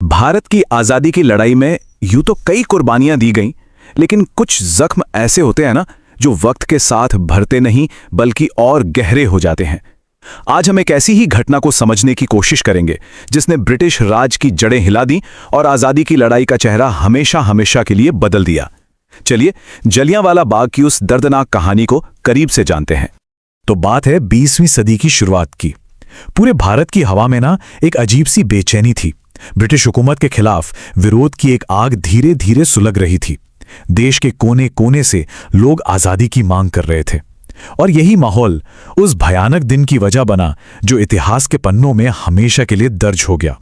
भारत की आजादी की लड़ाई में यूं तो कई कुर्बानियां दी गईं, लेकिन कुछ जख्म ऐसे होते हैं ना जो वक्त के साथ भरते नहीं बल्कि और गहरे हो जाते हैं। आज हम एक ऐसी ही घटना को समझने की कोशिश करेंगे जिसने ब्रिटिश राज की जड़ें हिला दी और आजादी की लड़ाई का चेहरा हमेशा हमेशा के लिए बदल दिया। चलिए जलियांवाला बाग की उस दर्दनाक कहानी को करीब से जानते हैं। तो बात है 20वीं सदी की शुरुआत की। पूरे भारत की हवा में ना एक अजीब सी बेचैनी थी। ब्रिटिश हुकूमत के खिलाफ विरोध की एक आग धीरे धीरे सुलग रही थी। देश के कोने कोने से लोग आजादी की मांग कर रहे थे और यही माहौल उस भयानक दिन की वजह बना जो इतिहास के पन्नों में हमेशा के लिए दर्ज हो गया।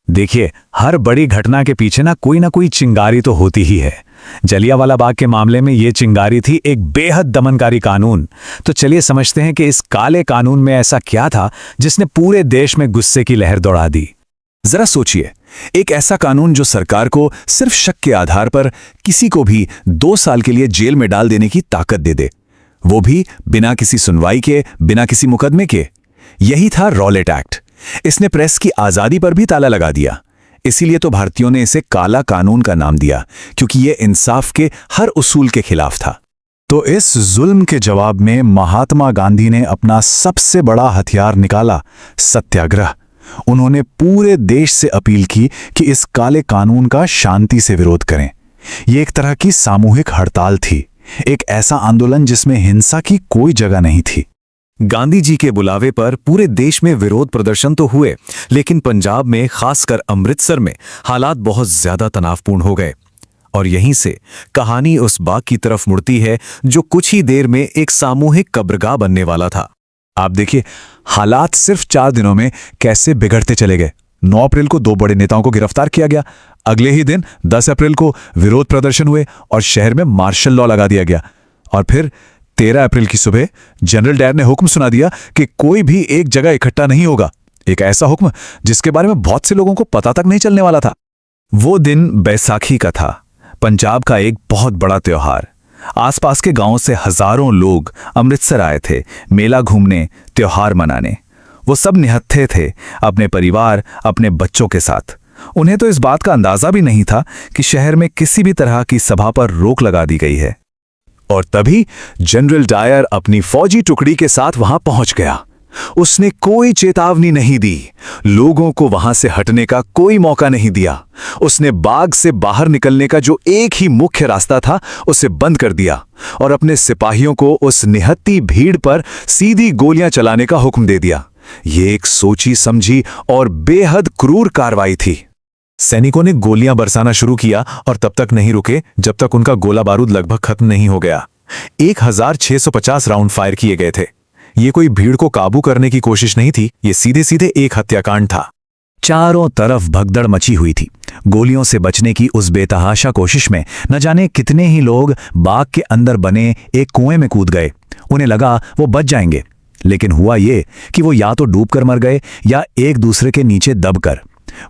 देखिए, हर बड़ी घटना के पीछे ना कोई चिंगारी तो होती ही है। जलियांवाला बाग के मामले में ये चिंगारी थी एक बेहद दमनकारी कानून। तो चलिए समझते हैं कि इस काले कानून में ऐसा क्या था जिसने पूरे देश में गुस्से की लहर दौड़ा दी। जरा सोचिए, एक ऐसा कानून जो सरकार को सिर्फ शक के आधार पर किसी को भी 2 साल के लिए जेल में डाल देने की ताकत दे दे, वो भी बिना किसी सुनवाई के, बिना किसी मुकदमे के। यही था रॉलेट एक्ट। इसने प्रेस की आजादी पर भी ताला लगा दिया। इसीलिए तो भारतीयों ने इसे काला कानून का नाम दिया, क्योंकि यह इंसाफ के हर उसूल के खिलाफ था। तो इस जुल्म के जवाब में महात्मा गांधी ने अपना सबसे बड़ा हथियार निकाला, सत्याग्रह। उन्होंने पूरे देश से अपील की कि इस काले कानून का शांति से विरोध करें। यह एक तरह की सामूहिक हड़ताल थी, एक ऐसा आंदोलन जिसमें हिंसा की कोई जगह नहीं थी। गांधी जी के बुलावे पर पूरे देश में विरोध प्रदर्शन तो हुए, लेकिन पंजाब में, खासकर अमृतसर में हालात बहुत ज्यादा तनावपूर्ण हो गए। और यहीं से कहानी उस बाग की तरफ मुड़ती है जो कुछ ही देर में एक सामूहिक कब्रगाह बनने वाला था। आप देखिए, हालात सिर्फ 4 दिनों में कैसे बिगड़ते चले गए। 9 अप्रैल को 2 बड़े नेताओं को गिरफ्तार किया गया। अगले ही दिन 10 अप्रैल को विरोध प्रदर्शन हुए और शहर में मार्शल लॉ लगा दिया गया। और फिर 13 अप्रैल की सुबह जनरल डायर ने हुक्म सुना दिया कि कोई भी एक जगह इकट्ठा नहीं होगा। एक ऐसा हुक्म जिसके बारे में बहुत से लोगों को पता तक नहीं चलने वाला था। वो दिन बैसाखी का था, पंजाब का एक बहुत बड़ा त्योहार। आसपास के गांवों से हजारों लोग अमृतसर आए थे, मेला घूमने, त्योहार मनाने। वो सब निहत्थे थे, अपने परिवार, अपने बच्चों के साथ। उन्हें तो इस बात का अंदाजा भी नहीं था कि शहर में किसी भी तरह की सभा पर रोक लगा दी गई है। और तभी जनरल डायर अपनी फौजी टुकड़ी के साथ वहां पहुंच गया। उसने कोई चेतावनी नहीं दी, लोगों को वहां से हटने का कोई मौका नहीं दिया। उसने बाग से बाहर निकलने का जो एक ही मुख्य रास्ता था उसे बंद कर दिया और अपने सिपाहियों को उस निहत्ती भीड़ पर सीधी गोलियां चलाने का हुक्म दे दिया। यह एक सोची समझी और बेहद क्रूर कार्रवाई थी। सैनिकों ने गोलियां बरसाना शुरू किया और तब तक नहीं रुके जब तक उनका गोला बारूद लगभग खत्म नहीं हो गया। 1650 राउंड फायर किए गए थे। ये कोई भीड़ को काबू करने की कोशिश नहीं थी, ये सीधे सीधे एक हत्याकांड था। चारों तरफ भगदड़ मची हुई थी। गोलियों से बचने की उस बेतहाशा कोशिश में न जाने कितने ही लोग बाग के अंदर बने एक कुएं में कूद गए। उन्हें लगा वो बच जाएंगे, लेकिन हुआ ये कि वो या तो डूबकर मर गए या एक दूसरे के नीचे दबकर।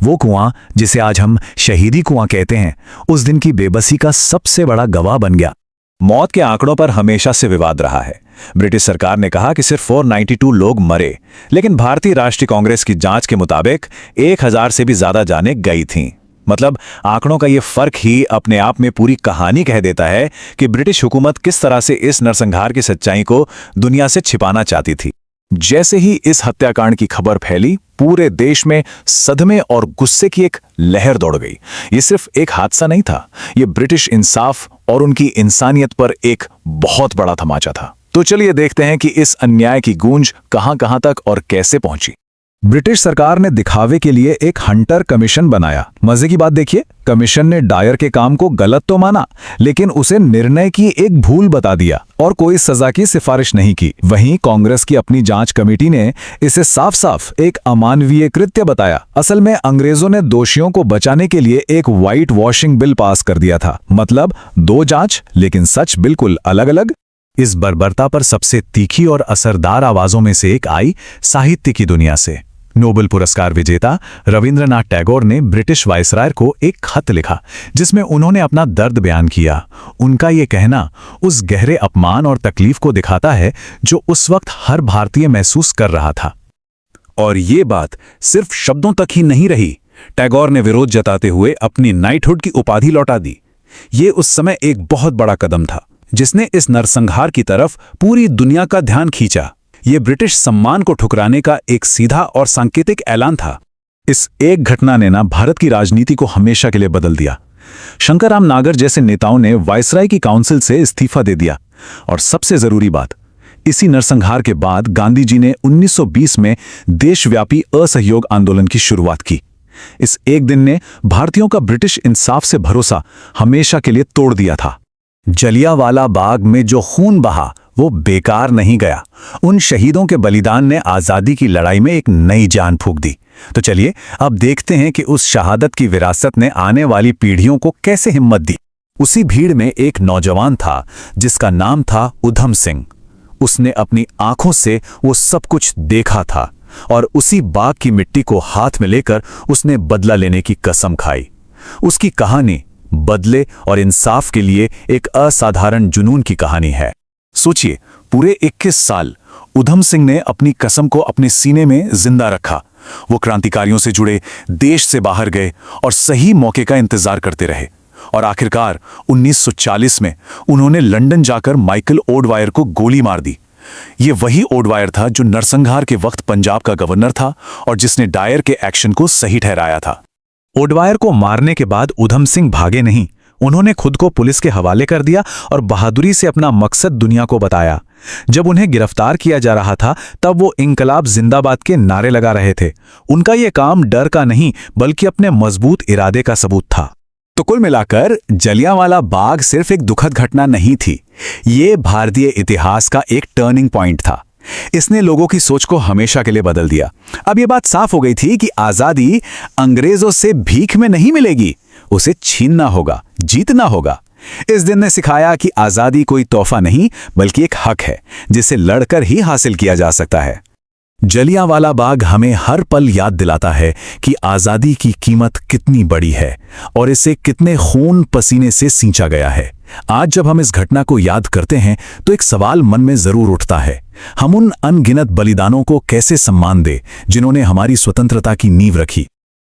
वो कुआं, जिसे आज हम शहीदी कुआं कहते हैं, उस दिन की बेबसी का सबसे बड़ा गवाह बन गया। मौत के आंकड़ों पर हमेशा से विवाद रहा है। ब्रिटिश सरकार ने कहा कि सिर्फ 492 लोग मरे, लेकिन भारतीय राष्ट्रीय कांग्रेस की जांच के मुताबिक 1000 से भी ज्यादा जानें गई थीं। मतलब आंकड़ों का ये फर्क ही अपने आप में पूरी कहानी कह देता है कि ब्रिटिश हुकूमत किस तरह से इस नरसंहार की सच्चाई को दुनिया से छिपाना चाहती थी। जैसे ही इस हत्याकांड की खबर फैली, पूरे देश में सदमे और गुस्से की एक लहर दौड़ गई। ये सिर्फ एक हादसा नहीं था, ये ब्रिटिश इंसाफ और उनकी इंसानियत पर एक बहुत बड़ा तमाचा था। तो चलिए देखते हैं कि इस अन्याय की गूंज कहां-कहां तक और कैसे पहुंची। ब्रिटिश सरकार ने दिखावे के लिए एक हंटर कमीशन बनाया। मजे की बात देखिए, कमीशन ने डायर के काम को गलत तो माना, लेकिन उसे निर्णय की एक भूल बता दिया और कोई सजा की सिफारिश नहीं की। वहीं कांग्रेस की अपनी जांच कमेटी ने इसे साफ साफ एक अमानवीय कृत्य बताया। असल में अंग्रेजों ने दोषियों को बचाने के लिए एक व्हाइट वॉशिंग बिल पास कर दिया था। मतलब 2 जांच, लेकिन सच बिल्कुल अलग अलग। इस बर्बरता पर सबसे तीखी और असरदार आवाजों में से एक आई साहित्य की दुनिया से। नोबेल पुरस्कार विजेता रविंद्रनाथ टैगोर ने ब्रिटिश वायसराय को एक खत लिखा जिसमें उन्होंने अपना दर्द बयान किया। उनका ये कहना उस गहरे अपमान और तकलीफ को दिखाता है जो उस वक्त हर भारतीय महसूस कर रहा था। और ये बात सिर्फ शब्दों तक ही नहीं रही, टैगोर ने विरोध जताते हुए अपनी नाइटहुड की उपाधि लौटा दी। ये उस समय एक बहुत बड़ा कदम था जिसने इस नरसंहार की तरफ पूरी दुनिया का ध्यान खींचा। ये ब्रिटिश सम्मान को ठुकराने का एक सीधा और सांकेतिक ऐलान था। इस एक घटना ने भारत की राजनीति को हमेशा के लिए बदल दिया। शंकरराम नागर जैसे नेताओं ने वायसराय की काउंसिल से इस्तीफा दे दिया। और सबसे जरूरी बात, इसी नरसंहार के बाद गांधी जी ने 1920 में देशव्यापी असहयोग आंदोलन की शुरुआत की। इस एक दिन ने भारतीयों का ब्रिटिश इंसाफ से भरोसा हमेशा के लिए तोड़ दिया था। जलियांवाला बाग में जो खून बहा वो बेकार नहीं गया। उन शहीदों के बलिदान ने आज़ादी की लड़ाई में एक नई जान फूंक दी। तो चलिए अब देखते हैं कि उस शहादत की विरासत ने आने वाली पीढ़ियों को कैसे हिम्मत दी। उसी भीड़ में एक नौजवान था जिसका नाम था उधम सिंह। उसने अपनी आंखों से वो सब कुछ देखा था और उसी बाग की मिट्टी को हाथ में लेकर उसने बदला लेने की कसम खाई। उसकी कहानी बदले और इंसाफ के लिए एक असाधारण जुनून की कहानी है। सोचिए, पूरे 21 साल उधम सिंह ने अपनी कसम को अपने सीने में जिंदा रखा। वो क्रांतिकारियों से जुड़े, देश से बाहर गए और सही मौके का इंतजार करते रहे। और आखिरकार 1940 में उन्होंने लंदन जाकर माइकल ओडवायर को गोली मार दी। ये वही ओडवायर था जो नरसंहार के वक्त पंजाब का गवर्नर था और जिसने डायर के एक्शन को सही ठहराया था। ओडवायर को मारने के बाद उधम सिंह भागे नहीं, उन्होंने खुद को पुलिस के हवाले कर दिया और बहादुरी से अपना मकसद दुनिया को बताया। जब उन्हें गिरफ्तार किया जा रहा था तब वो इंकलाब जिंदाबाद के नारे लगा रहे थे। उनका ये काम डर का नहीं बल्कि अपने मजबूत इरादे का सबूत था। तो कुल मिलाकर जलियांवाला बाग सिर्फ एक दुखद घटना नहीं थी, ये भारतीय इतिहास का एक टर्निंग पॉइंट था। इसने लोगों की सोच को हमेशा के लिए बदल दिया। अब ये बात साफ हो गई थी कि आजादी अंग्रेजों से भीख में नहीं मिलेगी, उसे छीनना होगा, जीतना होगा। इस दिन ने सिखाया कि आजादी कोई तोहफा नहीं बल्कि एक हक है जिसे लड़कर ही हासिल किया जा सकता है। जलियांवाला बाग हमें हर पल याद दिलाता है कि आजादी की कीमत कितनी बड़ी है और इसे कितने खून पसीने से सींचा गया है। आज जब हम इस घटना को याद करते हैं तो एक सवाल मन में जरूर उठता है, हम उन अनगिनत बलिदानों को कैसे सम्मान दें जिन्होंने हमारी स्वतंत्रता की नींव रखी।